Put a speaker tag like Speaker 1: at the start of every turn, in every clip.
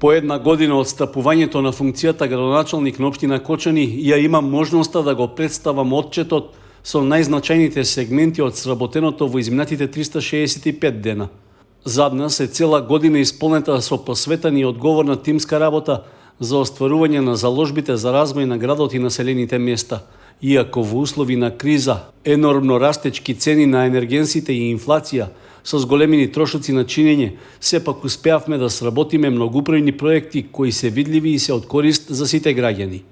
Speaker 1: По една година од стапувањето на функцијата градоначалник на општина Кочани, ја имам можноста да го представам отчетот со најзначајните сегменти од сработеното во изминатите 365 дена. Заднас е цела година исполнета со посветена и одговорна тимска работа за остварување на заложбите за развој на градот и населените места. Иако во услови на криза, енормно растечки цени на енергенсите и инфлација, со зголемени трошоци на чинење, сепак успеавме да сработиме многубројни проекти кои се видливи и се од корист за сите граѓани.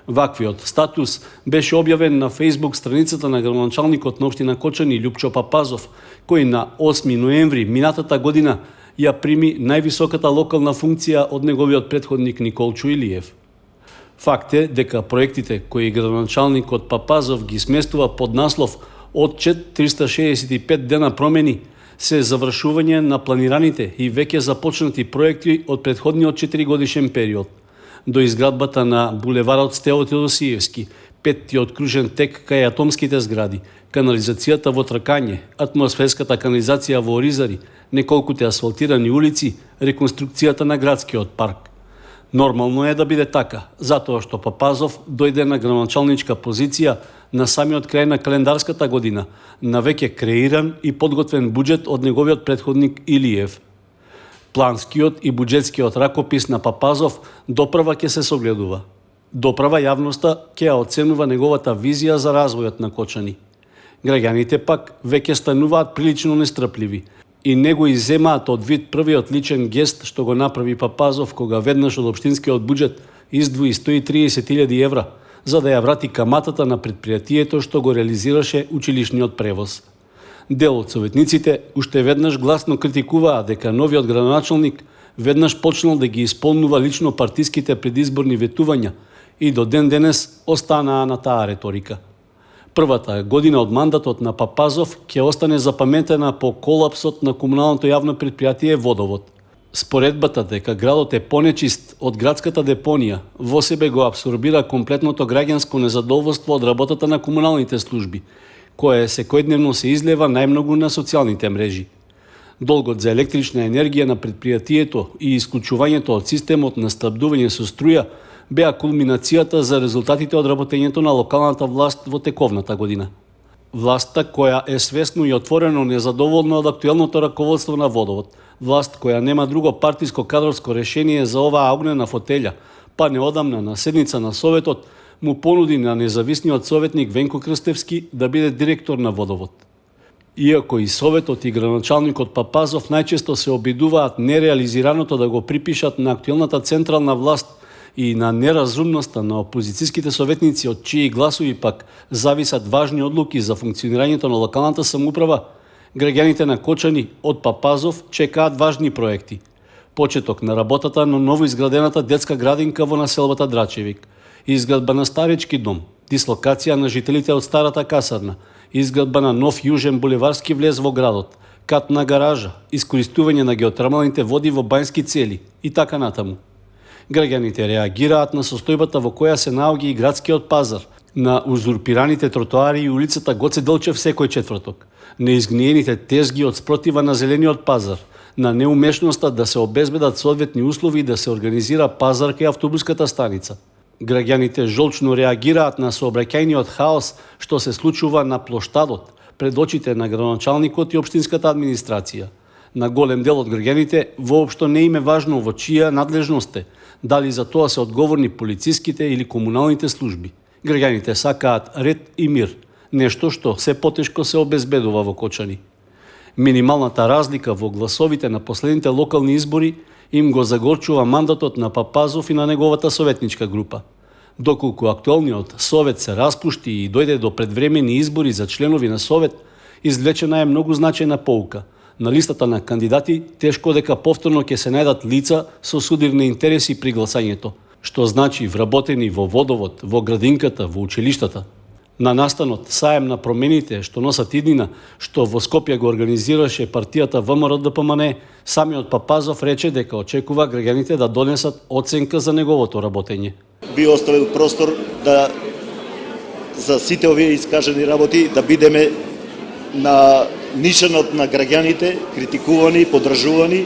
Speaker 1: Ваквиот статус беше објавен на Facebook страницата на градоначалникот на општина Кочани Љупчо Папазов, кој на 8 ноември минатата година ја прими највисоката локална функција од неговиот претходник Николчо Илиев. Факт е дека проектите кои градоначалникот Папазов ги сместува под наслов Отчет 365 дена промени се завршување на планираните и веќе започнати проекти од претходниот 4-годишен период. До изградбата на булеварот Стево Теодосиевски, петтиот кружен тек кај атомските згради, канализацијата во Тракање, атмосферската канализација во Оризари, неколкуте асфалтирани улици, реконструкцијата на градскиот парк. Нормално е да биде така, затоа што Папазов дојде на градоначалничка позиција на самиот крај на календарската година, на веќе креиран и подготвен буџет од неговиот претходник Илиев. Планскиот и буџетскиот ракопис на Папазов доправа ќе се согледува. Доправа јавноста ќе ја оценува неговата визија за развојот на Кочани. Граѓаните пак веќе стануваат прилично нестрпливи и не го иземаат од вид првиот личен гест што го направи Папазов кога веднаш од општинскиот буџет издвои 130.000 евра за да ја врати каматата на предпријатието што го реализираше училишниот превоз. Дел од советниците уште веднаш гласно критикуваа дека новиот градоначалник веднаш почнал да ги исполнува лично партиските предизборни ветувања и до ден денес останаа на таа реторика. Првата година од мандатот на Папазов ќе остане запаметена по колапсот на комуналното јавно предпријатие Водовод. Споредбата дека градот е понечист од градската депонија во себе го абсорбира комплетното граѓанско незадоволство од работата на комуналните служби, кое секојдневно се излева најмногу на социјалните мрежи. Долгот за електрична енергија на предпријатието и исклучувањето од системот на снабдување со струја беа кулминацијата за резултатите од работењето на локалната власт во тековната година. Власта која е свесно и отворено незадоволна од актуелното раководство на Водовод, власт која нема друго партиско кадрско решение за оваа огнена фотелја, па неодамна на седница на Советот му понуди на независниот советник Венко Крстевски да биде директор на Водовод. Иако и Советот и градоначалникот Папазов најчесто се обидуваат нереализираното да го припишат на актуелната централна власт и на неразумноста на опозицијските советници од чии гласови пак зависат важни одлуки за функционирањето на локалната самоуправа, граѓаните на Кочани од Папазов чекаат важни проекти. Почеток на работата на новоизградената детска градинка во населбата Драчевик, изградба на старечки дом, дислокација на жителите од старата касарна, изградба на нов јужен булеварски влез во градот, катна гаража, искористување на геотермалните води во бањски цели и така натаму. Граѓаните реагираат на состојбата во која се наоѓа и градскиот пазар, на узурпираните тротоари и улицата Гоце Делчев секој четврток, на изгниените тезги од спротива на зелениот пазар, на неумешноста да се обезбедат соодветни услови и да се организира пазар кај автобуската станица. Граѓаните жолчно реагираат на сообраќајниот хаос што се случува на плоштадот пред очите на градоначалникот и општинската администрација. На голем дел од граѓаните воопшто не им е важно во чија надлежност е, дали за тоа се одговорни полициските или комуналните служби. Граѓаните сакаат ред и мир, нешто што се потешко се обезбедува во Кочани. Минималната разлика во гласовите на последните локални избори им го загорчува мандатот на Папазов и на неговата советничка група. Доколку актуелниот совет се распушти и дојде до предвремени избори за членови на совет, извлечена е многу значајна поука. На листата на кандидати тешко дека повторно ќе се најдат лица со судирни интереси при гласањето, што значи вработени во Водовод, во градинката, во училиштата. На настанот Саем на промените што носат иднина, што во Скопје го организираше партијата ВМРО-ДПМН, самиот Папазов рече дека очекува граѓаните да донесат оценка за неговото работење.
Speaker 2: Би оставил простор да за сите овие искажани работи да бидеме на нишанот на граѓаните, критикувани, поддржувани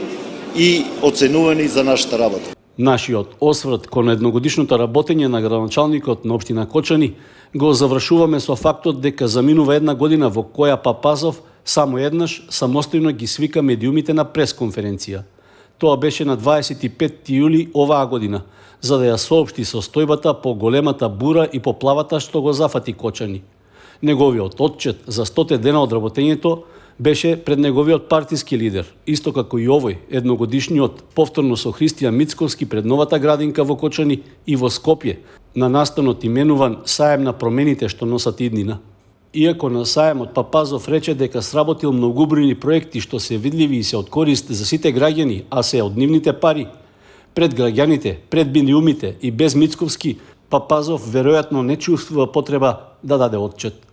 Speaker 2: и оценувани за нашата работа.
Speaker 1: Нашиот осврт кон едногодишното работење на градоначалникот на општина Кочани го завршуваме со фактот дека заминува една година во која Папазов само еднаш самостојно ги свика медиумите на пресконференција. Тоа беше на 25 јули оваа година, за да ја соопшти состојбата по големата бура и поплавата што го зафати Кочани. Неговиот отчет за 100 дена од работењето беше пред неговиот партиски лидер, исто како и овој едногодишниот повторно со Христијан Мицковски пред новата градинка во Кочани и во Скопје, на настанот именуван Саем на промените што носат иднина. Иако на Саемот Папазов рече дека сработил многубројни проекти што се видливи и се од корист за сите граѓани, а се од нивните пари, пред граѓаните, пред медиумите и без Мицковски, Папазов веројатно не чувствува потреба да даде отчет.